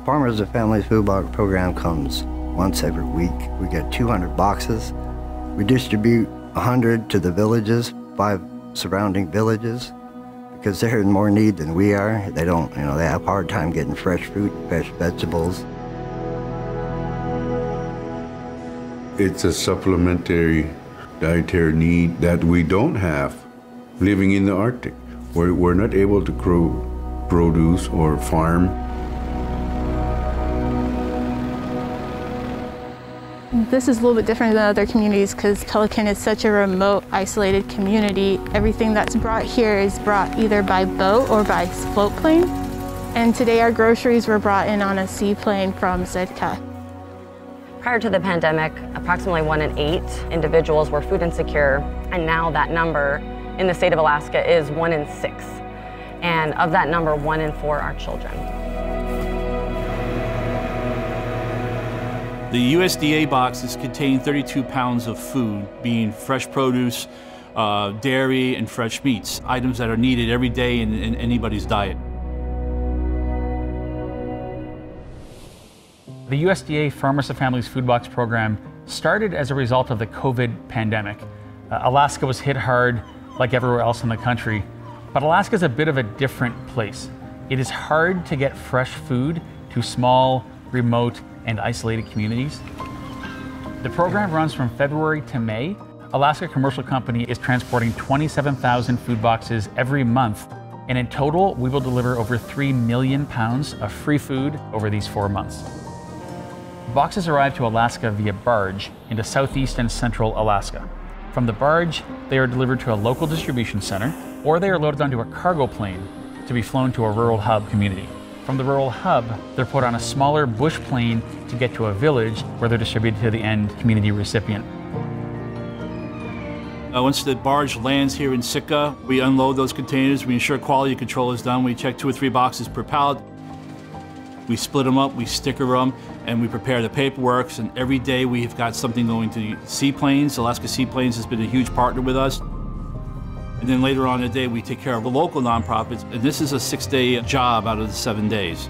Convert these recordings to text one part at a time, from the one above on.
Farmers and Families Food Box program comes once every week. We get 200 boxes. We distribute 100 to the villages, 5 surrounding villages, because they're in more need than we are. They don't, they have a hard time getting fresh fruit, fresh vegetables. It's a supplementary dietary need that we don't have living in the Arctic. We're not able to grow produce or farm. This is a little bit different than other communities because Pelican is such a remote, isolated community. Everything that's brought here is brought either by boat or by float plane. And today our groceries were brought in on a seaplane from Sitka. Prior to the pandemic, approximately 1 in 8 individuals were food insecure, and now that number in the state of Alaska is 1 in 6. And of that number, 1 in 4 are children. The USDA boxes contain 32 pounds of food, being fresh produce, dairy, and fresh meats, items that are needed every day in anybody's diet. The USDA Farmers and Families Food Box program started as a result of the COVID pandemic. Alaska was hit hard like everywhere else in the country, but Alaska is a bit of a different place. It is hard to get fresh food to small, remote, and isolated communities. The program runs from February to May. Alaska Commercial Company is transporting 27,000 food boxes every month, and in total, we will deliver over 3 million pounds of free food over these 4 months. Boxes arrive to Alaska via barge into southeast and central Alaska. From the barge, they are delivered to a local distribution center, or they are loaded onto a cargo plane to be flown to a rural hub community. From the rural hub, they're put on a smaller bush plane to get to a village where they're distributed to the end community recipient. Once the barge lands here in Sitka, we unload those containers, we ensure quality control is done, we check 2 or 3 boxes per pallet. We split them up, we sticker them, and we prepare the paperwork. And every day we've got something going to seaplanes. Alaska Seaplanes has been a huge partner with us. And then later on in the day, we take care of the local nonprofits. And this is a 6-day job out of the 7 days.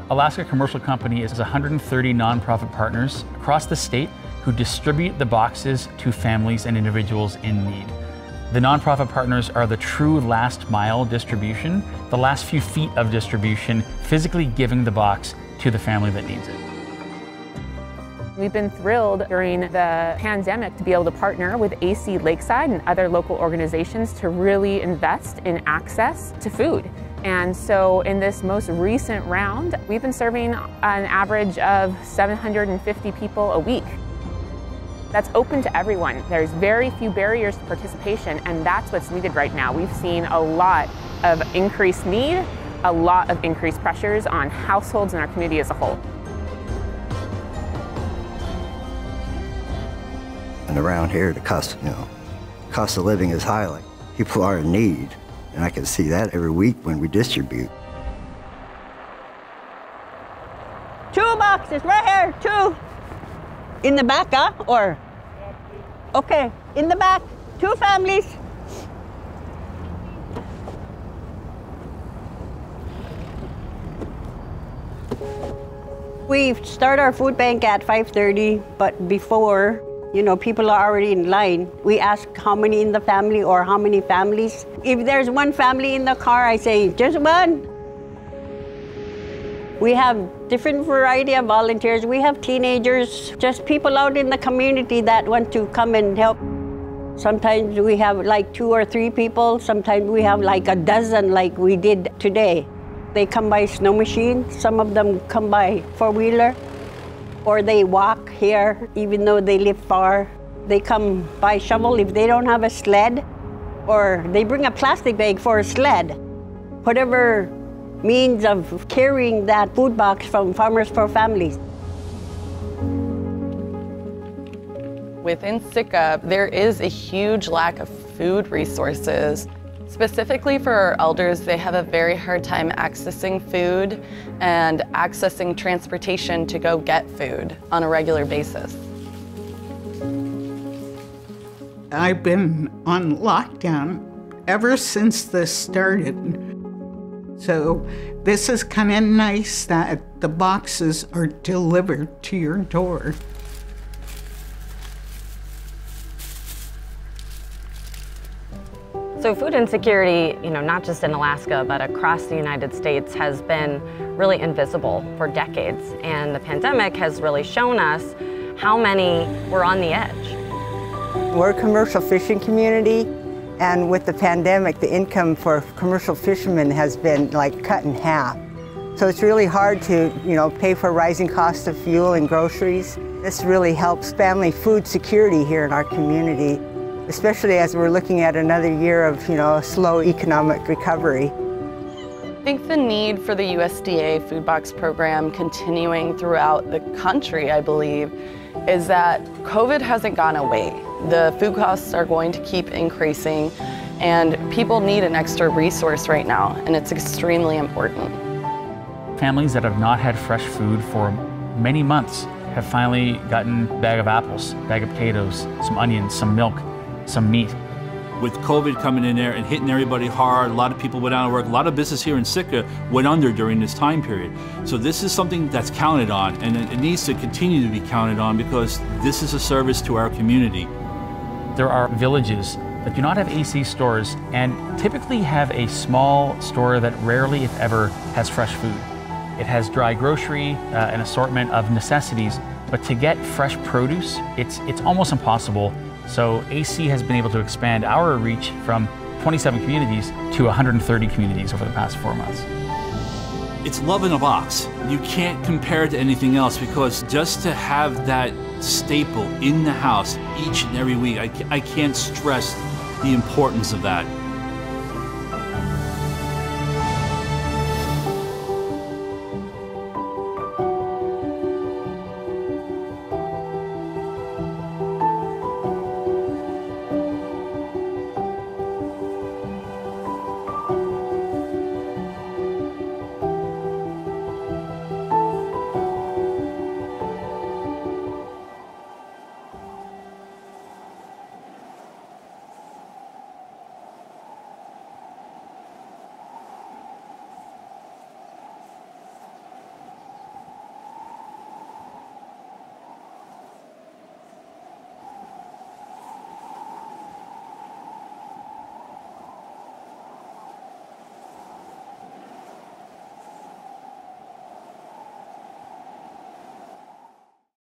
Alaska Commercial Company is 130 nonprofit partners across the state who distribute the boxes to families and individuals in need. The nonprofit partners are the true last mile distribution, the last few feet of distribution, physically giving the box to the family that needs it. We've been thrilled during the pandemic to be able to partner with AC Lakeside and other local organizations to really invest in access to food. And so in this most recent round, we've been serving an average of 750 people a week. That's open to everyone. There's very few barriers to participation, and that's what's needed right now. We've seen a lot of increased need, a lot of increased pressures on households and our community as a whole. And around here, the cost of living is high. Like, people are in need, and I can see that every week when we distribute. 2 boxes right here, 2. In the back, huh? Or? Okay, in the back, 2 families. We start our food bank at 5:30, but before, people are already in line. We ask how many in the family or how many families. If there's 1 family in the car, I say, just 1. We have different variety of volunteers. We have teenagers, just people out in the community that want to come and help. Sometimes we have like 2 or 3 people. Sometimes we have like a dozen like we did today. They come by snow machine. Some of them come by 4-wheeler, or they walk here even though they live far. They come by shovel if they don't have a sled, or they bring a plastic bag for a sled. Whatever means of carrying that food box from Farmers for Families. Within Sitka, there is a huge lack of food resources. Specifically for our elders, they have a very hard time accessing food and accessing transportation to go get food on a regular basis. I've been on lockdown ever since this started. So this is kind of nice that the boxes are delivered to your door. So food insecurity, not just in Alaska, but across the United States has been really invisible for decades. And the pandemic has really shown us how many were on the edge. We're a commercial fishing community, and with the pandemic, the income for commercial fishermen has been cut in half. So it's really hard to, pay for rising costs of fuel and groceries. This really helps family food security here in our community, especially as we're looking at another year of, slow economic recovery. I think the need for the USDA food box program continuing throughout the country, I believe, is that COVID hasn't gone away. The food costs are going to keep increasing, and people need an extra resource right now, and it's extremely important. Families that have not had fresh food for many months have finally gotten a bag of apples, a bag of potatoes, some onions, some milk, some meat. With COVID coming in there and hitting everybody hard, a lot of people went out of work, a lot of business here in Sitka went under during this time period. So this is something that's counted on, and it needs to continue to be counted on because this is a service to our community. There are villages that do not have AC stores and typically have a small store that rarely, if ever, has fresh food. It has dry grocery, an assortment of necessities, but to get fresh produce, it's almost impossible. So AC has been able to expand our reach from 27 communities to 130 communities over the past 4 months. It's love in a box. You can't compare it to anything else because just to have that staple in the house each and every week, I can't stress the importance of that.